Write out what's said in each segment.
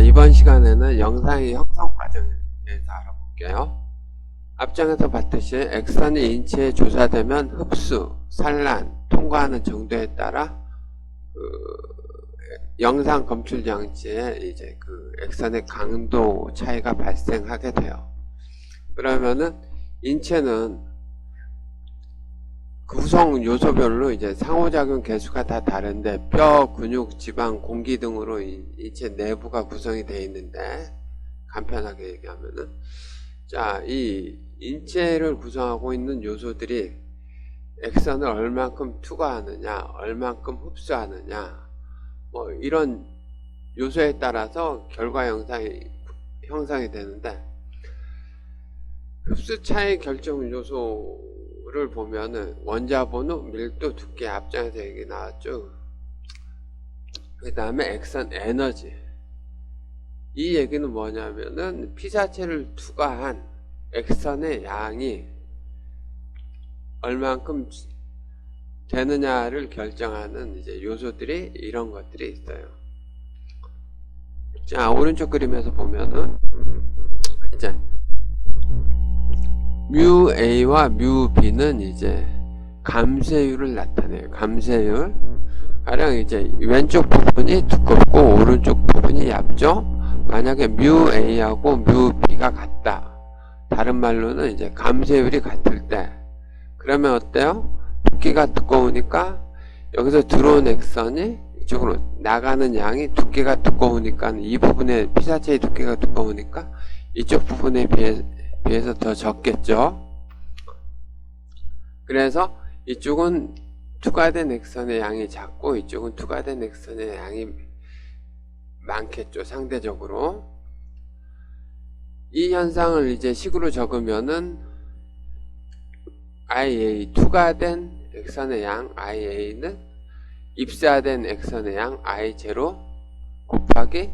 이번 시간에는 영상의 형성 과정에 대해서 알아볼게요. 앞장에서 봤듯이 액선이 인체에 조사되면 흡수, 산란, 통과하는 정도에 따라 영상 검출 장치에 이제 액선의 강도 차이가 발생하게 돼요. 그러면은 인체는 구성 요소별로 이제 상호작용 개수가 다 다른데 뼈, 근육, 지방, 공기 등으로 인체 내부가 구성이 되어 있는데, 간편하게 얘기하면은, 자, 이 인체를 구성하고 있는 요소들이 액선을 얼만큼 투과하느냐, 얼만큼 흡수하느냐, 뭐 이런 요소에 따라서 결과 형성이 되는데, 흡수 차이 결정 요소를 보면은 원자 번호, 밀도, 두께, 앞장에서 얘기 나왔죠. 그 다음에 액선 에너지. 이 얘기는 뭐냐면은 피사체를 투과한 액선의 양이 얼만큼 되느냐를 결정하는 이제 요소들이 이런 것들이 있어요. 자, 오른쪽 그림에서 보면은 이제 뮤 A와 뮤 B는 이제 감쇄율을 나타내요. 감쇄율. 가령 이제 왼쪽 부분이 두껍고 오른쪽 부분이 얇죠? 만약에 뮤 A하고 뮤 B가 같다. 다른 말로는 이제 감쇄율이 같을 때. 그러면 어때요? 두께가 두꺼우니까 여기서 들어온 액선이 이쪽으로 나가는 양이 두께가 두꺼우니까 이 부분의 피사체의 두께가 두꺼우니까 이쪽 부분에 비해서 더 적겠죠. 그래서 이쪽은 투과된 액선의 양이 작고 이쪽은 투과된 액선의 양이 많겠죠. 상대적으로. 이 현상을 이제 식으로 적으면은 IA, 투과된 액선의 양 IA는 입사된 액선의 양 I0 곱하기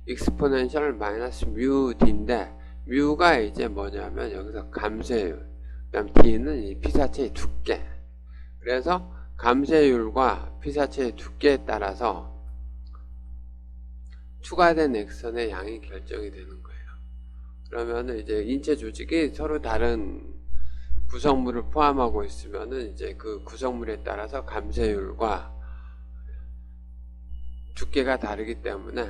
exponential 마이너스 뮤 D인데, 뮤가 이제 뭐냐면 여기서 감쇄율, 그 다음 D는 이 피사체의 두께. 그래서 감쇄율과 피사체의 두께에 따라서 추가된 액선의 양이 결정이 되는 거예요. 그러면은 이제 인체 조직이 서로 다른 구성물을 포함하고 있으면은 이제 그 구성물에 따라서 감쇄율과 두께가 다르기 때문에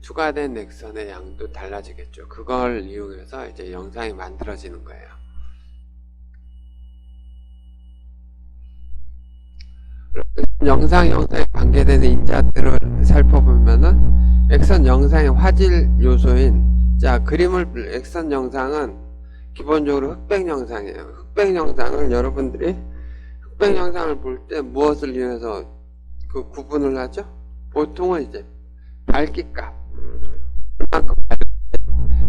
추가된 액선의 양도 달라지겠죠. 그걸 이용해서 이제 영상이 만들어지는 거예요. 영상에 관계되는 인자들을 살펴보면은 액선 영상의 화질 요소인, 자, 액선 영상은 기본적으로 흑백 영상이에요. 흑백 영상을 여러분들이 흑백 영상을 볼 때 무엇을 이용해서 구분을 하죠? 보통은 이제 밝기값, 얼만큼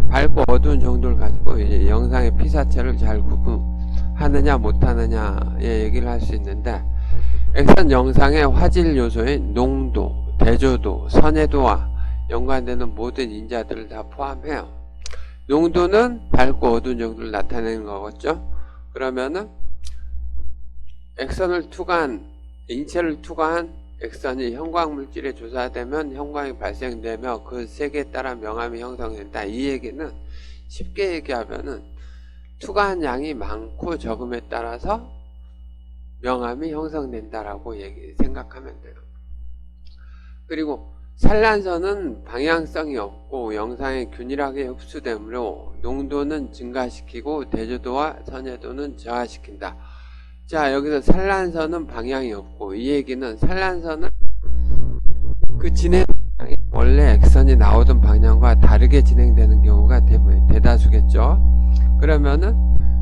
밝고 어두운 정도를 가지고 이제 영상의 피사체를 잘 구분하느냐 못하느냐의 얘기를 할 수 있는데, 액선 영상의 화질 요소인 농도, 대조도, 선해도와 연관되는 모든 인자들을 다 포함해요. 농도는 밝고 어두운 정도를 나타내는 거겠죠. 그러면은 인체를 투과한 액선이 형광물질에 조사되면 형광이 발생되며 그 세계에 따라 명암이 형성된다. 이 얘기는 쉽게 얘기하면은 투과한 양이 많고 적음에 따라서 명암이 형성된다라고 생각하면 돼요. 그리고 산란선은 방향성이 없고 영상에 균일하게 흡수되므로 농도는 증가시키고 대조도와 선해도는 저하시킨다. 자, 여기서 산란선은 방향이 없고, 이 얘기는 산란선은 그 진행 방향이 원래 액선이 나오던 방향과 다르게 진행되는 경우가 대다수겠죠. 그러면은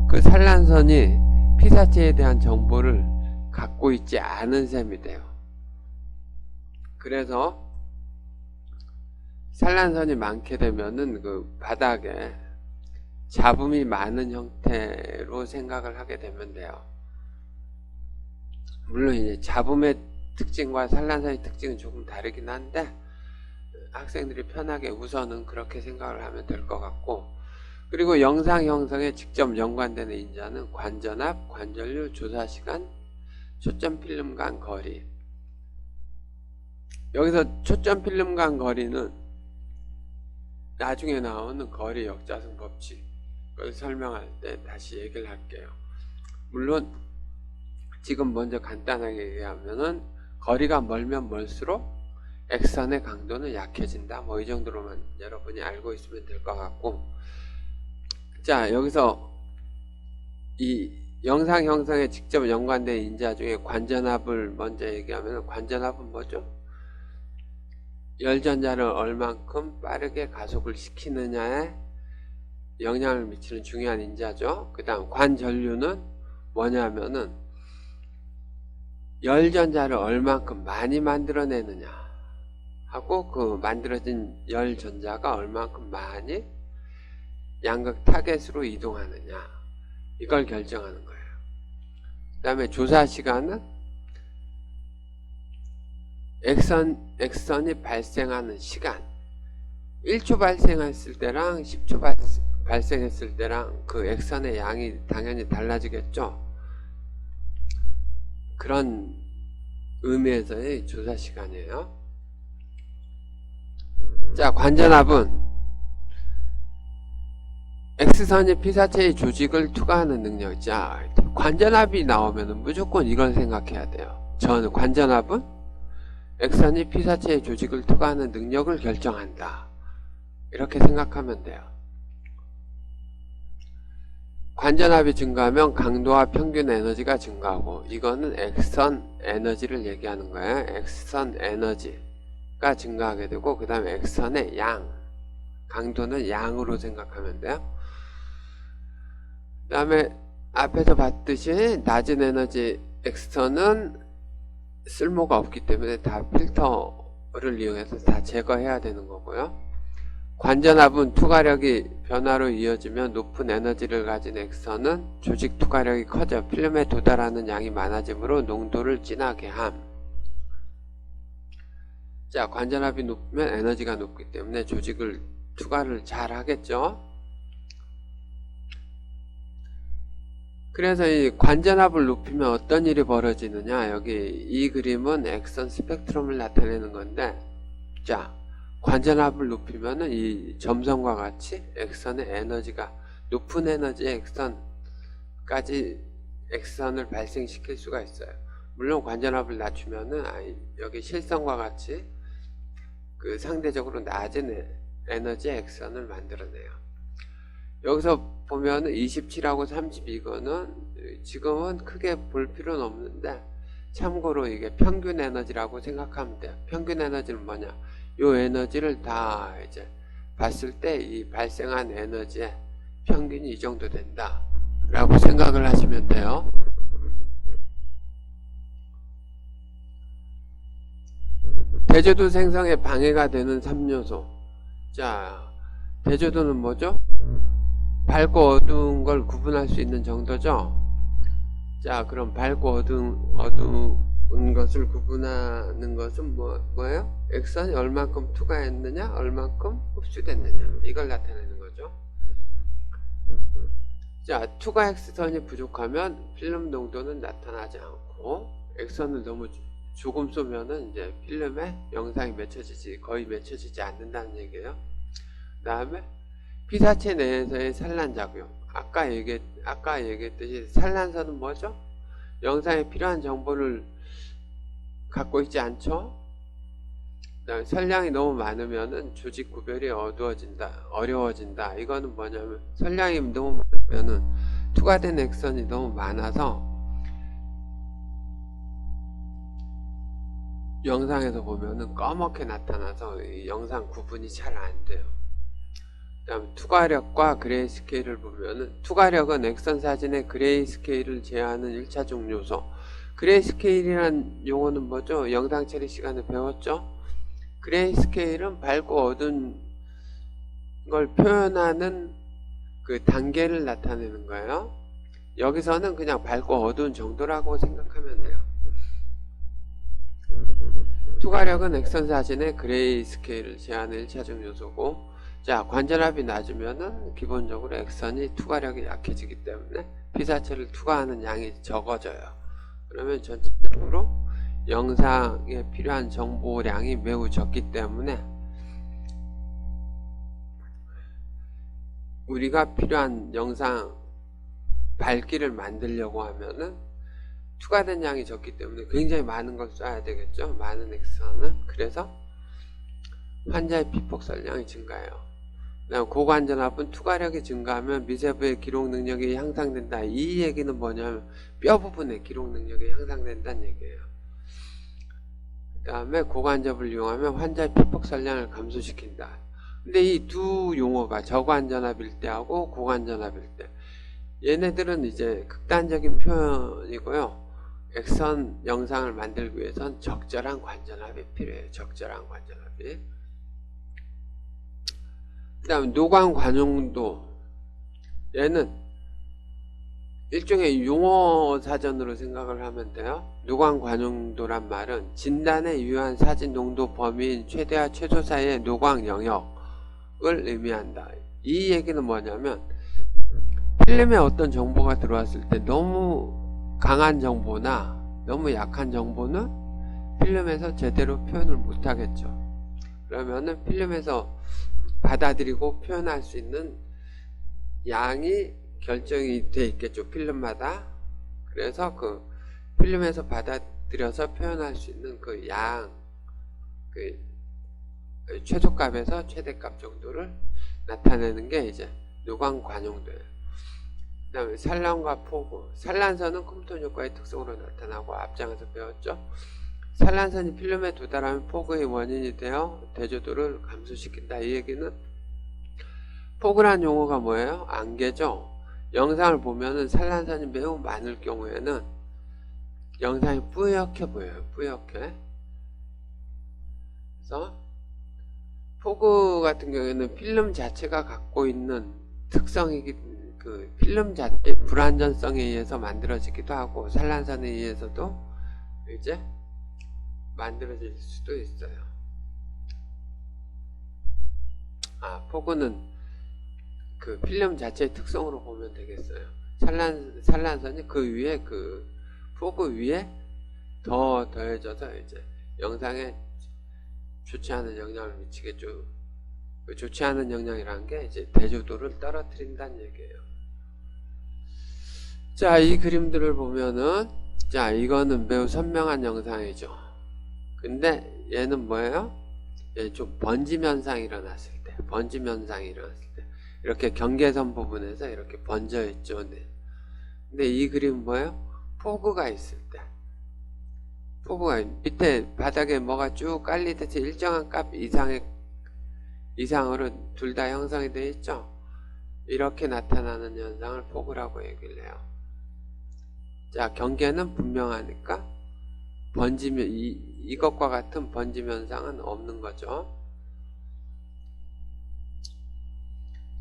그 산란선이 피사체에 대한 정보를 갖고 있지 않은 셈이 돼요. 그래서 산란선이 많게 되면은 그 바닥에 잡음이 많은 형태로 생각을 하게 되면 돼요. 물론 이제 잡음의 특징과 산란선의 특징은 조금 다르긴 한데, 학생들이 편하게 우선은 그렇게 생각을 하면 될 것 같고, 그리고 영상 형성에 직접 연관되는 인자는 관전압, 관전류, 조사시간, 초점 필름 간 거리. 여기서 초점 필름 간 거리는 나중에 나오는 거리 역자성 법칙을 설명할 때 다시 얘기를 할게요. 물론 지금 먼저 간단하게 얘기하면은 거리가 멀면 멀수록 X선의 강도는 약해진다. 뭐 이 정도로만 여러분이 알고 있으면 될 것 같고, 자, 여기서 이 영상 형성에 직접 연관된 인자 중에 관전압을 먼저 얘기하면, 관전압은 뭐죠? 열전자를 얼만큼 빠르게 가속을 시키느냐에 영향을 미치는 중요한 인자죠. 그 다음 관전류는 뭐냐면은 열전자를 얼만큼 많이 만들어내느냐 하고, 그 만들어진 열전자가 얼만큼 많이 양극 타겟으로 이동하느냐, 이걸 결정하는 거예요. 그 다음에 조사 시간은 X선이 발생하는 시간, 1초 발생했을 때랑 10초 발생했을 때랑 그 X선의 양이 당연히 달라지겠죠. 그런 의미에서의 조사 시간이에요. 자, 관전압은 X선이 피사체의 조직을 투과하는 능력. 자, 관전압이 나오면 무조건 이걸 생각해야 돼요. 저는 관전압은 X선이 피사체의 조직을 투과하는 능력을 결정한다. 이렇게 생각하면 돼요. 관전압이 증가하면 강도와 평균 에너지가 증가하고, 이거는 X선 에너지를 얘기하는 거예요. X선 에너지가 증가하게 되고, 그 다음에 X선의 양, 강도는 양으로 생각하면 돼요. 그 다음에 앞에서 봤듯이 낮은 에너지 X선은 쓸모가 없기 때문에 다 필터를 이용해서 다 제거해야 되는 거고요. 관전압은 투과력이 변화로 이어지면 높은 에너지를 가진 X선은 조직 투과력이 커져 필름에 도달하는 양이 많아지므로 농도를 진하게 함. 자, 관전압이 높으면 에너지가 높기 때문에 조직을 투과를 잘 하겠죠. 그래서 이 관전압을 높이면 어떤 일이 벌어지느냐, 여기 이 그림은 X선 스펙트럼을 나타내는 건데, 자, 관전압을 높이면은 이 점선과 같이 X선의 에너지가, 높은 에너지의 X선까지 X선을 발생시킬 수가 있어요. 물론 관전압을 낮추면은 여기 실선과 같이 그 상대적으로 낮은 에너지의 X선을 만들어내요. 여기서 보면은 27하고 32거는 지금은 크게 볼 필요는 없는데, 참고로 이게 평균 에너지라고 생각하면 돼요. 평균 에너지는 뭐냐, 요 에너지를 다 이제 봤을 때 이 발생한 에너지의 평균이 이 정도 된다 라고 생각을 하시면 돼요. 대조도 생성에 방해가 되는 3요소. 자, 대조도는 뭐죠? 밝고 어두운 걸 구분할 수 있는 정도죠. 자, 그럼 밝고 어두운 것을 구분하는 것은 뭐예요? X선이 얼만큼 투과했느냐, 얼만큼 흡수됐느냐, 이걸 나타내는 거죠. 자, 투과 X선이 부족하면 필름 농도는 나타나지 않고, X선을 너무 조금 쏘면은 이제 필름에 영상이 맺혀지지, 거의 맺혀지지 않는다는 얘기예요. 그 다음에 피사체 내에서의 산란작용. 아까 얘기했듯이 산란선은 뭐죠? 영상에 필요한 정보를 갖고 있지 않죠? 그다음에 선량이 너무 많으면은 조직 구별이 어려워진다. 이거는 뭐냐면, 선량이 너무 많으면은 투과된 X선이 너무 많아서 영상에서 보면은 꺼멓게 나타나서 이 영상 구분이 잘 안 돼요. 그 다음 투과력과 그레이스케일을 보면은, 투과력은 X선 사진의 그레이스케일을 제어하는 1차적 요소. 그레이스케일이란 용어는 뭐죠? 영상 처리 시간에 배웠죠? 그레이스케일은 밝고 어두운 걸 표현하는 그 단계를 나타내는 거예요. 여기서는 그냥 밝고 어두운 정도라고 생각하면 돼요. 투과력은 X선 사진의 그레이스케일을 제어하는 1차적 요소고, 자, 관전압이 낮으면은 기본적으로 X선이 투과력이 약해지기 때문에 피사체를 투과하는 양이 적어져요. 그러면 전체적으로 영상에 필요한 정보량이 매우 적기 때문에 우리가 필요한 영상 밝기를 만들려고 하면은 추가된 양이 적기 때문에 굉장히 많은 걸 써야 되겠죠. 많은 액선은. 그래서 환자의 피폭설량이 증가해요. 그다음 고관전압은 투과력이 증가하면 미세부의 기록 능력이 향상된다. 이 얘기는 뭐냐면 뼈 부분의 기록 능력이 향상된다는 얘기예요. 그 다음에 고관접을 이용하면 환자의 피폭설량을 감소시킨다. 근데 이 두 용어가 저관전압일 때하고 고관전압일 때, 얘네들은 이제 극단적인 표현이고요. 액선 영상을 만들기 위해선 적절한 관전압이 필요해요. 적절한 관전압이. 그 다음 노광 관용도, 얘는 일종의 용어 사전으로 생각을 하면 돼요. 노광 관용도란 말은 진단에 유효한 사진 농도 범위인 최대와 최소 사이의 노광 영역을 의미한다. 이 얘기는 뭐냐면 필름에 어떤 정보가 들어왔을 때 너무 강한 정보나 너무 약한 정보는 필름에서 제대로 표현을 못하겠죠. 그러면은 필름에서 받아들이고 표현할 수 있는 양이 결정이 돼 있겠죠. 필름마다. 그래서 그 필름에서 받아들여서 표현할 수 있는 그 양, 그 최소값에서 최대값 정도를 나타내는 게 이제 노광 관용도예요. 그 다음에 산란과 포구. 산란선은 컴퓨터 효과의 특성으로 나타나고 앞장에서 배웠죠. 산란선이 필름에 도달하면 포구의 원인이 되어 대조도를 감소시킨다. 이 얘기는 포구란 용어가 뭐예요? 안개죠. 영상을 보면은 산란선이 매우 많을 경우에는 영상이 뿌옇게 보여요. 뿌옇게. 그래서 포구 같은 경우에는 필름 자체가 갖고 있는 특성이기, 그 필름 자체의 불완전성에 의해서 만들어지기도 하고 산란선에 의해서도 이제 만들어질 수도 있어요. 포구는 그 필름 자체의 특성으로 보면 되겠어요. 산란선이 그 위에, 그 포구 위에 더 더해져서 이제 영상에 좋지 않은 영향을 미치겠죠. 그 좋지 않은 영향이라는 게 이제 대조도를 떨어뜨린다는 얘기예요. 자, 이 그림들을 보면은, 자, 이거는 매우 선명한 영상이죠. 근데 얘는 뭐예요? 얘 좀 번짐 현상이 일어났을 때, 번짐 현상이 일어났을 때, 이렇게 경계선 부분에서 이렇게 번져 있죠. 네. 근데 이 그림은 뭐예요? 포구가 있을 때, 포구가 밑에 바닥에 뭐가 쭉 깔리듯이 일정한 값 이상으로 둘 다 형성이 되어 있죠. 이렇게 나타나는 현상을 포구라고 얘기를 해요. 자, 경계는 분명하니까 번지면 이것과 같은 번짐 현상은 없는 거죠.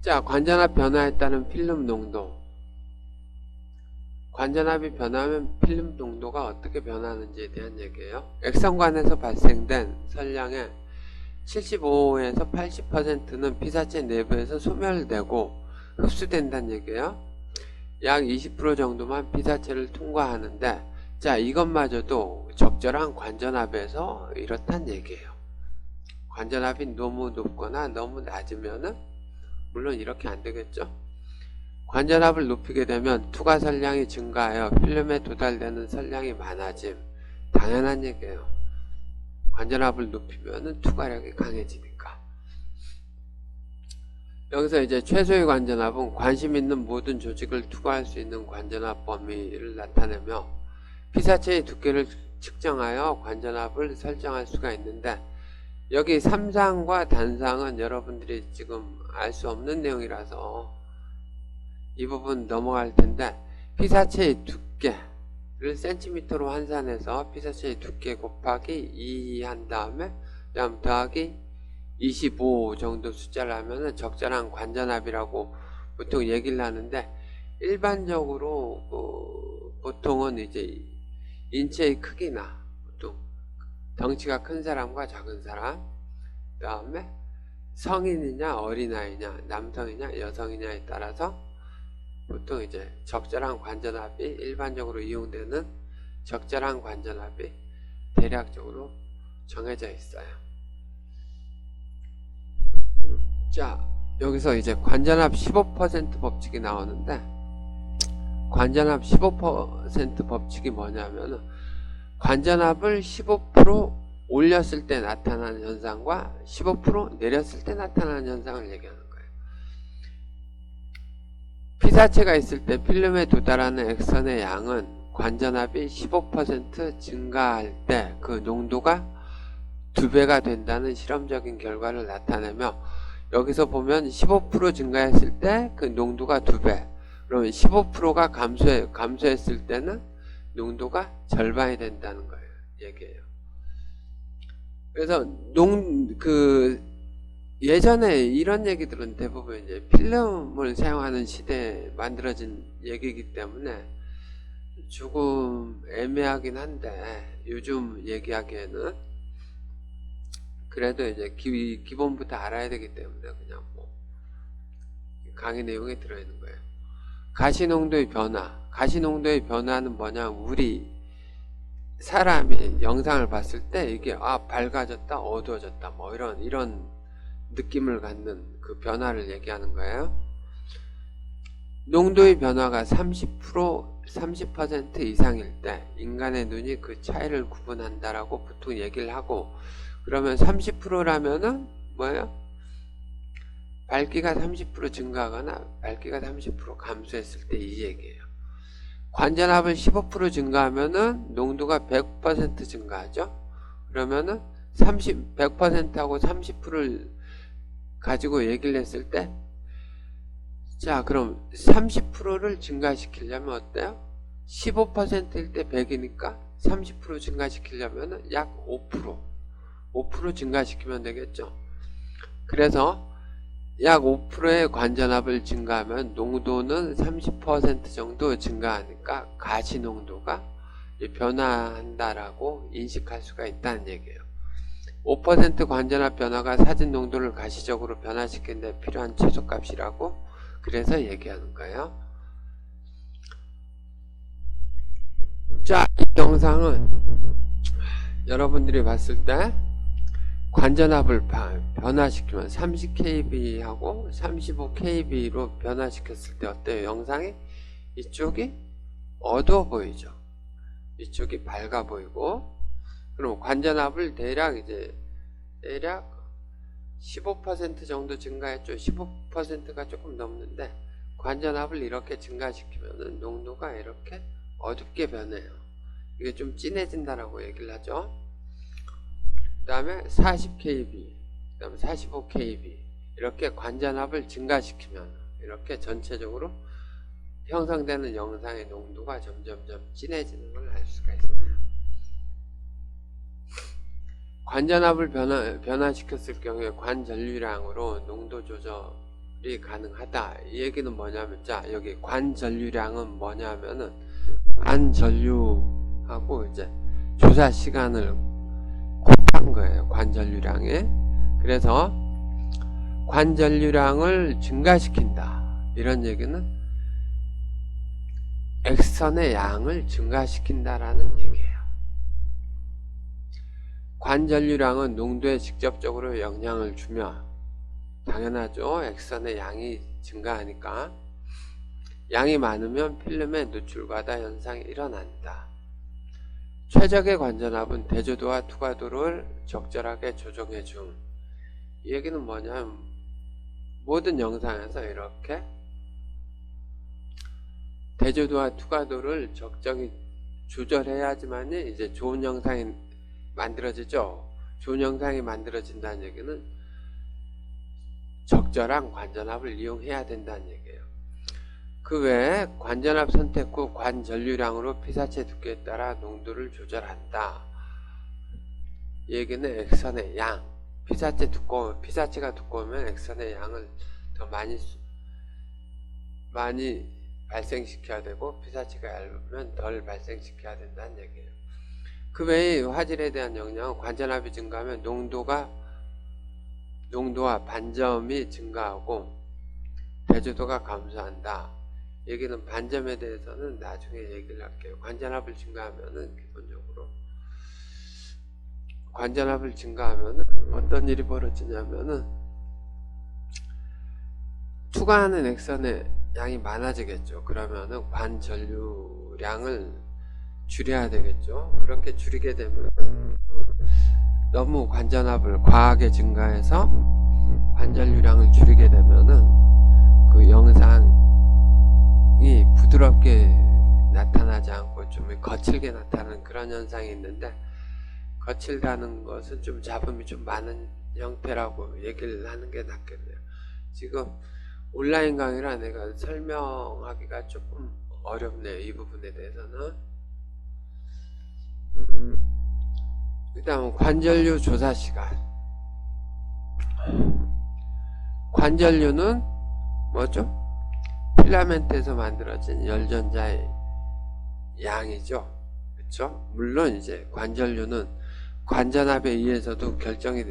자, 관전압 변화에 따른 필름 농도. 관전압이 변하면 필름 농도가 어떻게 변하는지에 대한 얘기예요. 액선관에서 발생된 선량의 75에서 80%는 피사체 내부에서 소멸되고 흡수된다는 얘기예요. 약 20% 정도만 피사체를 통과하는데, 자, 이것마저도 적절한 관전압에서 이렇단 얘기예요. 관전압이 너무 높거나 너무 낮으면은 물론 이렇게 안 되겠죠. 관전압을 높이게 되면 투과 선량이 증가하여 필름에 도달되는 선량이 많아짐. 당연한 얘기예요. 관전압을 높이면은 투과력이 강해지니까. 여기서 이제 최소의 관전압은 관심 있는 모든 조직을 투과할 수 있는 관전압 범위를 나타내며 피사체의 두께를 측정하여 관전압을 설정할 수가 있는데, 여기 삼상과 단상은 여러분들이 지금 알 수 없는 내용이라서 이 부분 넘어갈 텐데, 피사체의 두께를 센티미터로 환산해서 피사체의 두께 곱하기 2 한 다음에 그다음 더하기 25 정도 숫자를 하면은 적절한 관전압이라고 보통 얘기를 하는데, 일반적으로 보통은 이제 인체의 크기나 보통 덩치가 큰 사람과 작은 사람, 그 다음에 성인이냐 어린아이냐 남성이냐 여성이냐에 따라서 보통 이제 적절한 관전압이 일반적으로 이용되는 적절한 관전압이 대략적으로 정해져 있어요. 자, 여기서 이제 관전압 15% 법칙이 나오는데, 관전압 15% 법칙이 뭐냐면은 관전압을 15% 올렸을 때 나타나는 현상과 15% 내렸을 때 나타나는 현상을 얘기하는 거예요. 피사체가 있을 때 필름에 도달하는 액선의 양은 관전압이 15% 증가할 때 그 농도가 2배가 된다는 실험적인 결과를 나타내며, 여기서 보면 15% 증가했을 때 그 농도가 2배, 그러면 15%가 감소했을 때는 농도가 절반이 된다는 거예요. 얘기예요. 그래서 예전에 이런 얘기들은 대부분 이제 필름을 사용하는 시대에 만들어진 얘기이기 때문에 조금 애매하긴 한데, 요즘 얘기하기에는 그래도 이제 기본부터 알아야 되기 때문에 그냥 뭐 강의 내용에 들어있는 거예요. 가시농도의 변화. 가시농도의 변화는 뭐냐, 우리 사람이 영상을 봤을 때 이게 밝아졌다, 어두워졌다, 뭐 이런 느낌을 갖는 그 변화를 얘기하는 거예요. 농도의 변화가 30% 이상일 때 인간의 눈이 그 차이를 구분한다라고 보통 얘기를 하고, 그러면 30%라면은 뭐예요? 밝기가 30% 증가하거나 밝기가 30% 감소했을 때 이 얘기예요. 관전압을 15% 증가하면은 농도가 100% 증가하죠. 그러면은 100%하고 30%를 가지고 얘기를 했을 때, 자, 그럼 30%를 증가시키려면 어때요? 15%일 때 100이니까 30% 증가시키려면 약 5% 증가시키면 되겠죠. 그래서 약 5%의 관전압을 증가하면 농도는 30% 정도 증가하니까 가시농도가 변화한다라고 인식할 수가 있다는 얘기예요. 5% 관전압 변화가 사진 농도를 가시적으로 변화시키는 데 필요한 최소값이라고 그래서 얘기하는 거예요. 자, 이 영상은 여러분들이 봤을 때 관전압을 변화시키면 30kb하고 35kb로 변화시켰을 때 어때요? 영상이 이쪽이 어두워 보이죠? 이쪽이 밝아 보이고, 그럼 관전압을 대략 15% 정도 증가했죠. 15%가 조금 넘는데, 관전압을 이렇게 증가시키면 농도가 이렇게 어둡게 변해요. 이게 좀 진해진다라고 얘기를 하죠. 그 다음에 40kb, 그 다음에 45kb, 이렇게 관전압을 증가시키면 이렇게 전체적으로 형성되는 영상의 농도가 점점점 진해지는 걸 알 수가 있어요. 관전압을 변화시켰을 경우에 관전류량으로 농도 조절이 가능하다. 이 얘기는 뭐냐면, 자, 여기 관전류량은 뭐냐면은 관전류하고 이제 조사 시간을 곱한 거예요. 관전류량에. 그래서 관전류량을 증가시킨다, 이런 얘기는 액선의 양을 증가시킨다라는 얘기예요. 관전류량은 농도에 직접적으로 영향을 주며, 당연하죠. 액선의 양이 증가하니까. 양이 많으면 필름의 노출과다 현상이 일어난다. 최적의 관전압은 대조도와 투과도를 적절하게 조정해 줌. 이 얘기는 뭐냐면, 모든 영상에서 이렇게 대조도와 투과도를 적정히 조절해야지만이 이제 좋은 영상이 만들어지죠. 좋은 영상이 만들어진다는 얘기는 적절한 관전압을 이용해야 된다는 얘기예요. 그 외에 관전압 선택 후 관전류량으로 피사체 두께에 따라 농도를 조절한다. 이 얘기는 액선의 양, 피사체가 두꺼우면 액선의 양을 더 많이 발생시켜야 되고, 피사체가 얇으면 덜 발생시켜야 된다는 얘기예요. 그 외에 화질에 대한 영향은 관전압이 증가하면 농도와 반점이 증가하고 대조도가 감소한다. 얘기는 반점에 대해서는 나중에 얘기를 할게요. 관전압을 증가하면은 기본적으로 어떤 일이 벌어지냐면은 추가하는 액선의 양이 많아지겠죠. 그러면은 관전류량을 줄여야 되겠죠. 그렇게 줄이게 되면 너무 관전압을 과하게 증가해서 관전류량을 줄이게 되면은 그 영상이 부드럽게 나타나지 않고 좀 거칠게 나타나는 그런 현상이 있는데, 거칠다는 것은 좀 잡음이 좀 많은 형태라고 얘기를 하는 게 낫겠네요. 지금 온라인 강의라 내가 설명하기가 조금 어렵네요. 이 부분에 대해서는. 일단 관전류 조사 시간. 관전류는 뭐죠? 필라멘트에서 만들어진 열전자의 양이죠. 그렇죠? 물론 이제 관전류는 관전압에 의해서도 결정이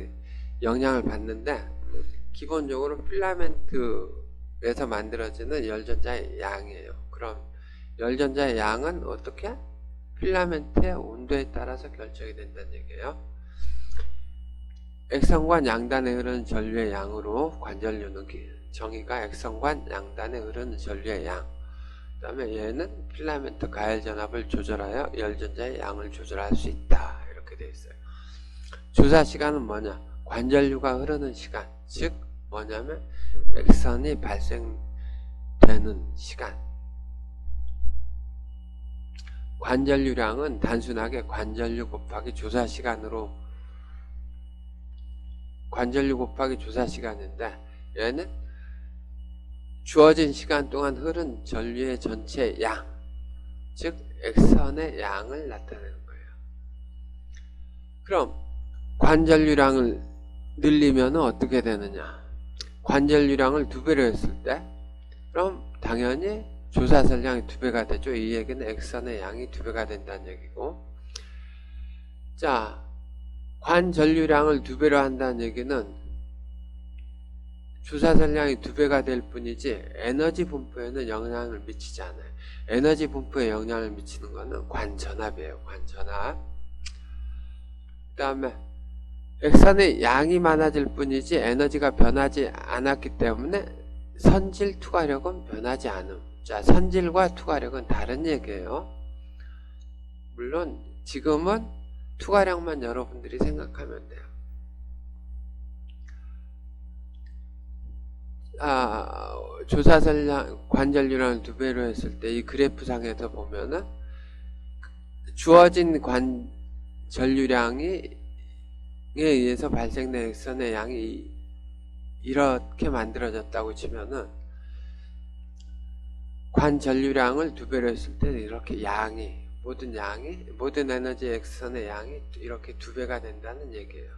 영향을 받는데, 기본적으로 필라멘트에서 만들어지는 열전자의 양이에요. 그럼 열전자의 양은 어떻게? 필라멘트의 온도에 따라서 결정이 된다는 얘기예요. 액선관 양단에 흐르는 전류의 양으로 관전류는 정의가 액선관 양단에 흐르는 전류의 양. 그 다음에 얘는 필라멘트 가열 전압을 조절하여 열전자의 양을 조절할 수 있다. 이렇게 되어 있어요. 조사 시간은 뭐냐? 관전류가 흐르는 시간. 즉 뭐냐면 액선이 발생되는 시간. 관전류량은 단순하게 관전류 곱하기 조사 시간으로, 관전류 곱하기 조사 시간인데, 얘는 주어진 시간 동안 흐른 전류의 전체 양, 즉 액선의 양을 나타내는 거예요. 그럼 관전류량을 늘리면 어떻게 되느냐? 관전류량을 2배로 했을 때, 그럼 당연히 조사설량이 2배가 되죠. 이 얘기는 액선의 양이 2배가 된다는 얘기고, 자, 관전류량을 2배로 한다는 얘기는 조사설량이 2배가 될 뿐이지 에너지 분포에는 영향을 미치지 않아요. 에너지 분포에 영향을 미치는 것은 관전압이에요. 관전압. 그 다음에 액선의 양이 많아질 뿐이지 에너지가 변하지 않았기 때문에 선질 투과력은 변하지 않음. 자, 선질과 투과력은 다른 얘기예요. 물론 지금은 투과력만 여러분들이 생각하면 돼요. 조사설량, 관전류량을 2배로 했을 때 이 그래프상에서 보면은 주어진 관전류량에 의해서 발생된 액선의 양이 이렇게 만들어졌다고 치면은 관전류량을 2배로 했을 때 이렇게 양이, 모든 에너지 액선의 양이 이렇게 2배가 된다는 얘기예요.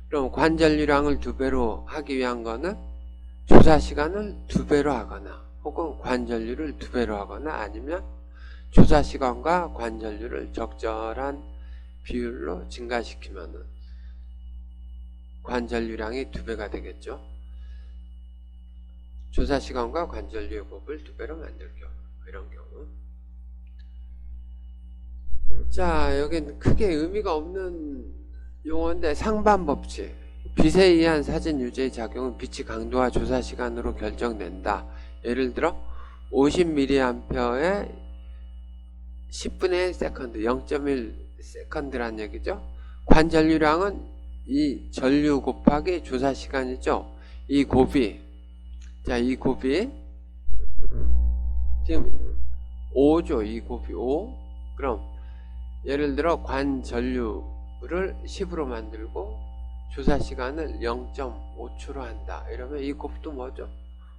그럼 관전류량을 2배로 하기 위한 거는 조사시간을 2배로 하거나, 혹은 관전류를 2배로 하거나, 아니면 조사시간과 관전류를 적절한 비율로 증가시키면은 관전류량이 2배가 되겠죠. 조사시간과 관전류의 곱을 2배로 만들 경우, 이런 경우. 자, 여긴 크게 의미가 없는 용어인데, 상반법칙. 빛에 의한 사진 유지의 작용은 빛의 강도와 조사 시간으로 결정된다. 예를 들어 50mA에 10분의 1세컨드, 0.1세컨드란 얘기죠. 관전류량은 이 전류 곱하기 조사 시간이죠. 이 곱이, 자, 이 곱이 지금 5죠. 이 곱이 5. 그럼 예를 들어 관전류를 10으로 만들고 조사 시간을 0.5초로 한다. 이러면 이 곱도 뭐죠?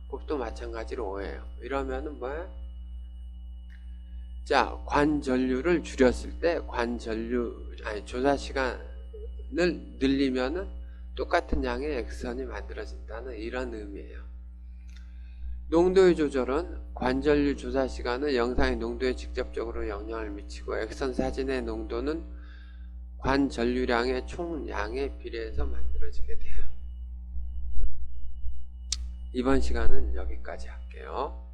곱도 마찬가지로 5예요. 이러면은 뭐야? 자, 관전류를 줄였을 때 조사 시간을 늘리면은 똑같은 양의 액선이 만들어진다는 이런 의미예요. 농도의 조절은 관전류 조사 시간은 영상의 농도에 직접적으로 영향을 미치고, 액선 사진의 농도는 관전류량의 총량에 비례해서 만들어지게 돼요. 이번 시간은 여기까지 할게요.